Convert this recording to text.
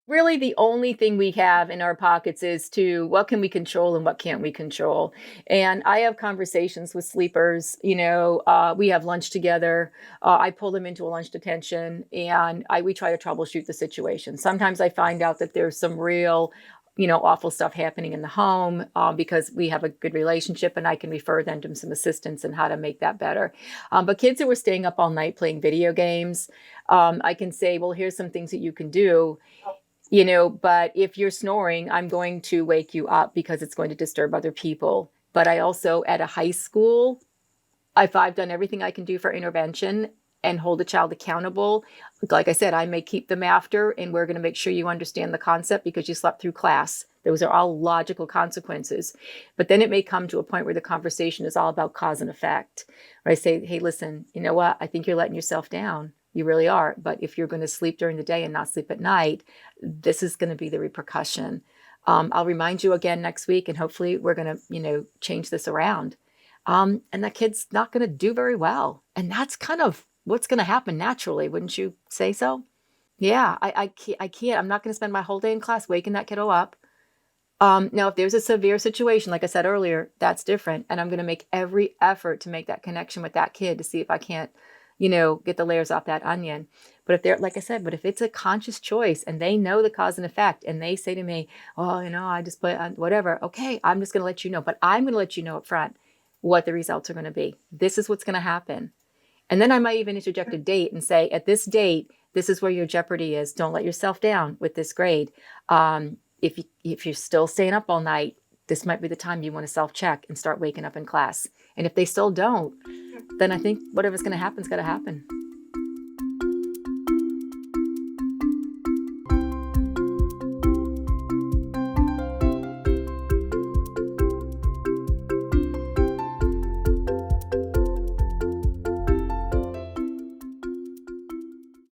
Really, the only thing we have in our pockets is to what can we control and what can't we control. And I have conversations with sleepers. We have lunch together. I pull them into a lunch detention, and we try to troubleshoot the situation. Sometimes I find out that there's some real, awful stuff happening in the home, because we have a good relationship, and I can refer them to some assistance in how to make that better. But kids who are staying up all night playing video games, I can say, well, here's some things that you can do. But if you're snoring, I'm going to wake you up because it's going to disturb other people. But I also, at a high school, if I've done everything I can do for intervention and hold a child accountable, like I said, I may keep them after, and we're going to make sure you understand the concept because you slept through class. Those are all logical consequences. But then it may come to a point where the conversation is all about cause and effect. Where I say, hey, listen, you know what? I think you're letting yourself down. You really are. But if you're going to sleep during the day and not sleep at night, this is going to be the repercussion. I'll remind you again next week, and hopefully we're going to, change this around. And that kid's not going to do very well. And that's kind of what's going to happen naturally. Wouldn't you say so? Yeah, I can't. I'm not going to spend my whole day in class waking that kiddo up. Now, if there's a severe situation, like I said earlier, that's different. And I'm going to make every effort to make that connection with that kid to see if I can't, get the layers off that onion. But if they're, like I said, but if it's a conscious choice and they know the cause and effect and they say to me, oh, I just put on whatever. Okay, I'm just going to let you know, but I'm going to let you know up front what the results are going to be. This is what's going to happen. And then I might even interject a date and say, at this date, this is where your jeopardy is. Don't let yourself down with this grade. If you're still staying up all night, this might be the time you want to self-check and start waking up in class. And if they still don't, then I think whatever's going to happen is going to happen.